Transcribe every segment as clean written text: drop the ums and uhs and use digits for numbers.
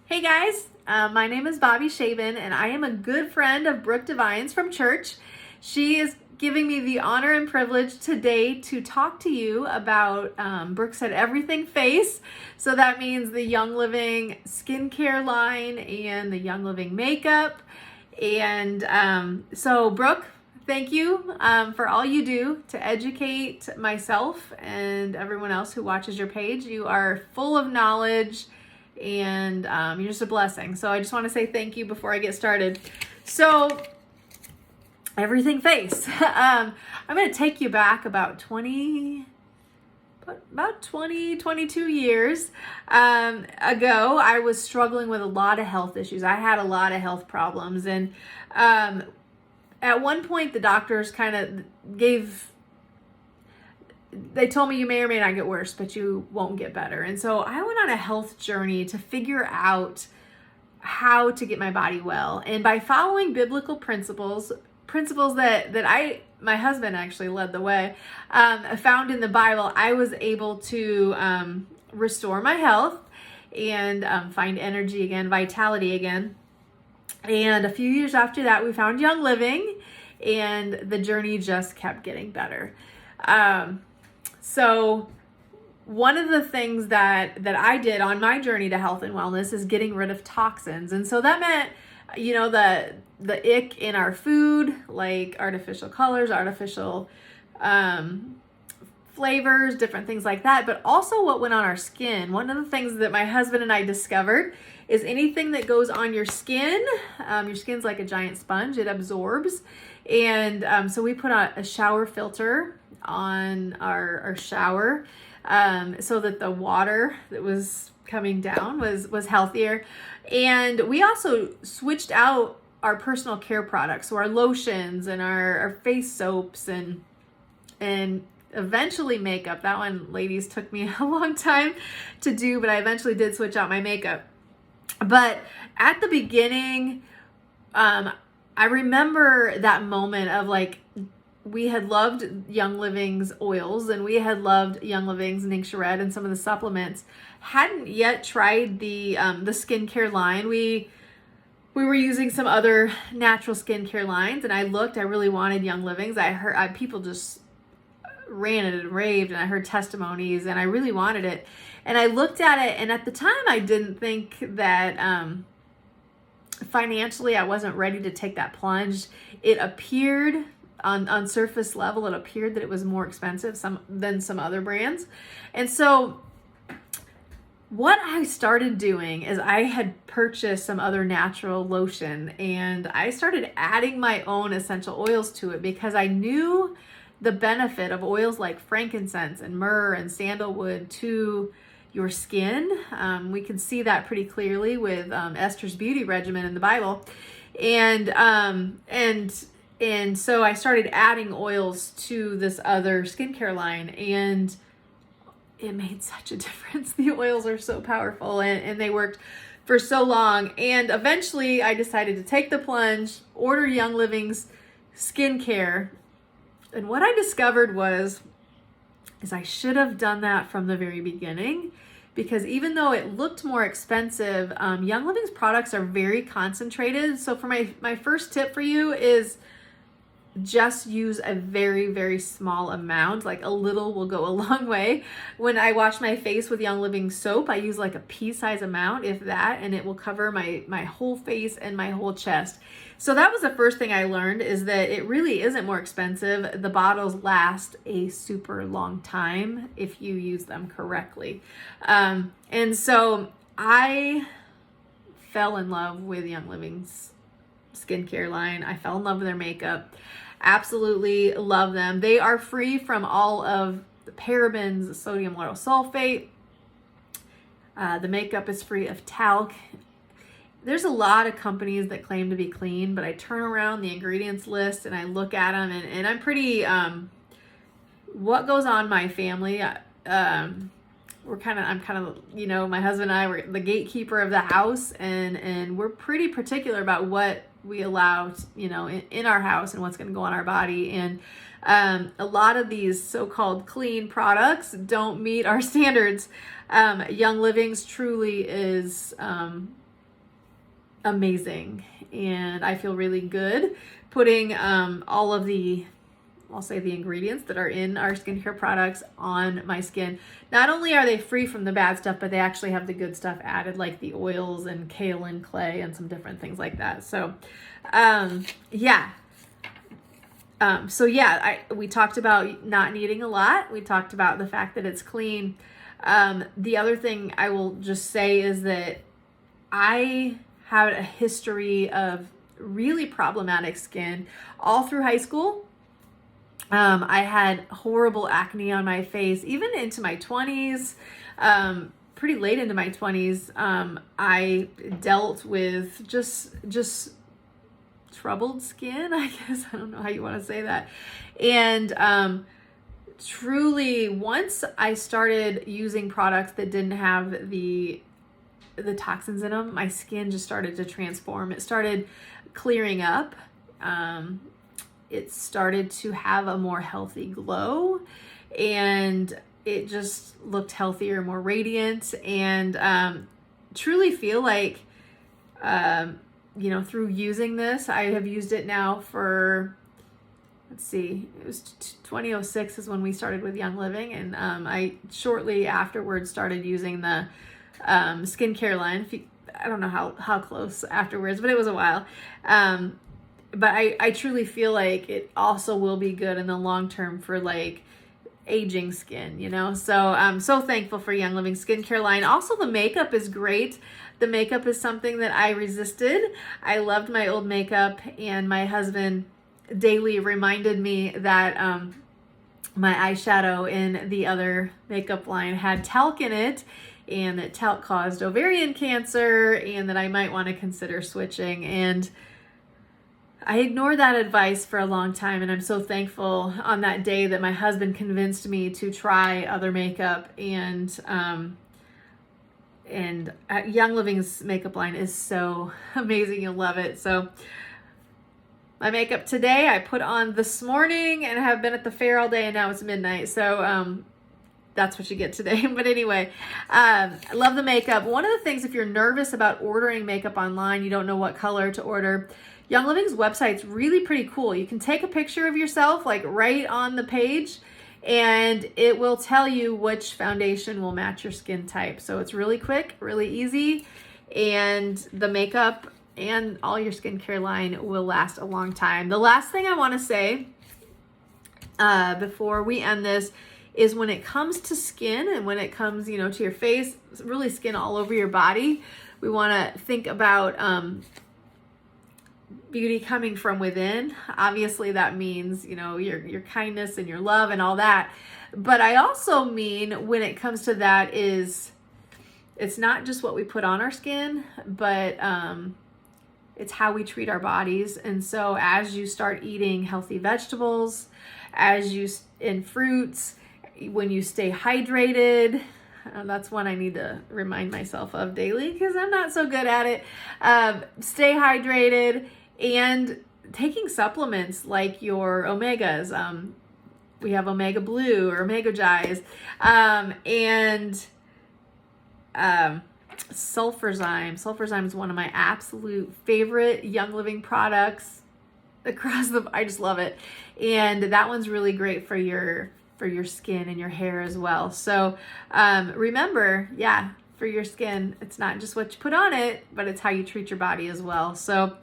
Hey guys, my name is Bobby Shaven, and I am a good friend of Brooke Devines from church. She is giving me the honor and privilege today to talk to you about Brooke Said Everything Face. So that means the Young Living skincare line and the Young Living makeup. And so, Brooke, thank you for all you do to educate myself and everyone else who watches your page. You are full of knowledge and you're just a blessing. So I just want to say thank you before I get started. So everything face. I'm going to take you back about 22 years ago. I was struggling with a lot of health issues. I had a lot of health problems. And at one point, the doctors kind of they told me you may or may not get worse, but you won't get better. And so I went on a health journey to figure out how to get my body well. And by following biblical principles that my husband actually led the way, found in the Bible, I was able to restore my health and find energy again, vitality again. And a few years after that, we found Young Living, and the journey just kept getting better. So one of the things that I did on my journey to health and wellness is getting rid of toxins. And so that meant, the ick in our food, like artificial colors, artificial flavors, different things like that, but also what went on our skin. One of the things that my husband and I discovered is anything that goes on your skin's like a giant sponge, it absorbs. And so we put a shower filter on our shower so that the water that was coming down was healthier. And we also switched out our personal care products, so our lotions and our face soaps and eventually makeup. That one, ladies, took me a long time to do, but I eventually did switch out my makeup. But at the beginning, I remember that moment of we had loved Young Living's oils and we had loved Young Living's Ningxia Red and some of the supplements. Hadn't yet tried the skincare line. We were using some other natural skincare lines, and I really wanted Young Living's. I heard people just ran it and raved, and I heard testimonies, and I really wanted it. And I looked at it, and at the time I didn't think that financially I wasn't ready to take that plunge. It appeared on surface level, it appeared that it was more expensive than some other brands. And so what I started doing is I had purchased some other natural lotion, and I started adding my own essential oils to it because I knew the benefit of oils like frankincense and myrrh and sandalwood to your skin. We can see that pretty clearly with Esther's beauty regimen in the Bible. And so I started adding oils to this other skincare line, and it made such a difference. The oils are so powerful, and they worked for so long. And eventually I decided to take the plunge, order Young Living's skincare. And what I discovered is I should have done that from the very beginning, because even though it looked more expensive, Young Living's products are very concentrated. So for my first tip for you is just use a very, very small amount. Like a little will go a long way. When I wash my face with Young Living soap, I use like a pea-size amount, if that, and it will cover my whole face and my whole chest. So that was the first thing I learned, is that it really isn't more expensive. The bottles last a super long time if you use them correctly. And so I fell in love with Young Living's skincare line. I fell in love with their makeup. Absolutely love them. They are free from all of the parabens, sodium lauryl sulfate. The makeup is free of talc. There's a lot of companies that claim to be clean, but I turn around the ingredients list and I look at them, and I'm pretty, what goes on in my family, I'm kind of, my husband and I were the gatekeeper of the house, and we're pretty particular about what we allow, in our house and what's going to go on our body. And a lot of these so-called clean products don't meet our standards. Young Living's truly is amazing. And I feel really good putting all of the, I'll say the ingredients that are in our skincare products on my skin. Not only are they free from the bad stuff, but they actually have the good stuff added, like the oils and kaolin clay and some different things like that. So, yeah. We talked about not needing a lot. We talked about the fact that it's clean. The other thing I will just say is that I had a history of really problematic skin all through high school. I had horrible acne on my face, even into my 20s, pretty late into my 20s. I dealt with just troubled skin, I guess. I don't know how you want to say that. And truly, once I started using products that didn't have the toxins in them, my skin just started to transform. It started clearing up. It started to have a more healthy glow, and it just looked healthier, more radiant, and truly feel like, through using this, I have used it now for, let's see, it was 2006 is when we started with Young Living, and I shortly afterwards started using the skincare line. I don't know how close afterwards, but it was a while. But I truly feel like it also will be good in the long term for like aging skin, So I'm so thankful for Young Living skincare line. Also, the makeup is great. The makeup is something that I resisted. I loved my old makeup, and my husband daily reminded me that my eyeshadow in the other makeup line had talc in it, and that talc caused ovarian cancer, and that I might want to consider switching. And I ignored that advice for a long time, and I'm so thankful on that day that my husband convinced me to try other makeup. And Young Living's makeup line is so amazing. You'll love it. So my makeup today I put on this morning, and I have been at the fair all day, and now it's midnight. So that's what you get today. But anyway, I love the makeup. One of the things, if you're nervous about ordering makeup online, you don't know what color to order, Young Living's website's really pretty cool. You can take a picture of yourself, like right on the page, and it will tell you which foundation will match your skin type. So it's really quick, really easy, and the makeup and all your skincare line will last a long time. The last thing I want to say before we end this is, when it comes to skin and when it comes, to your face, really skin all over your body, we want to think about beauty coming from within. Obviously that means, your kindness and your love and all that. But I also mean, when it comes to that, is it's not just what we put on our skin, but it's how we treat our bodies. And so as you start eating healthy vegetables, and fruits, when you stay hydrated, that's one I need to remind myself of daily, because I'm not so good at it. Stay hydrated, and taking supplements like your omegas. We have Omega Blue or Omega Jais, and Sulfurzyme. Sulfurzyme is one of my absolute favorite Young Living products I just love it. And that one's really great for your skin and your hair as well. So remember, for your skin, it's not just what you put on it, but it's how you treat your body as well. So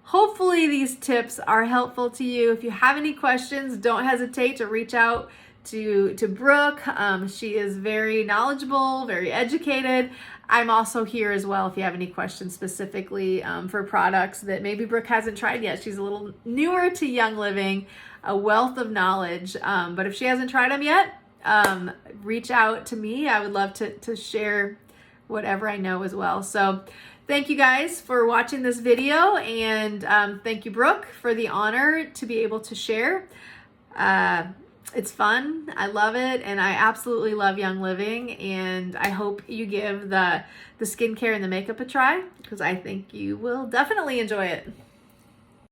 hopefully these tips are helpful to you. If you have any questions, don't hesitate to reach out to Brooke. She is very knowledgeable, very educated. I'm also here as well if you have any questions specifically for products that maybe Brooke hasn't tried yet. She's a little newer to Young Living, a wealth of knowledge. But if she hasn't tried them yet, reach out to me. I would love to share whatever I know as well. So thank you guys for watching this video, and thank you, Brooke, for the honor to be able to share. It's fun. I love it, and I absolutely love Young Living, and I hope you give the skincare and the makeup a try, because I think you will definitely enjoy it.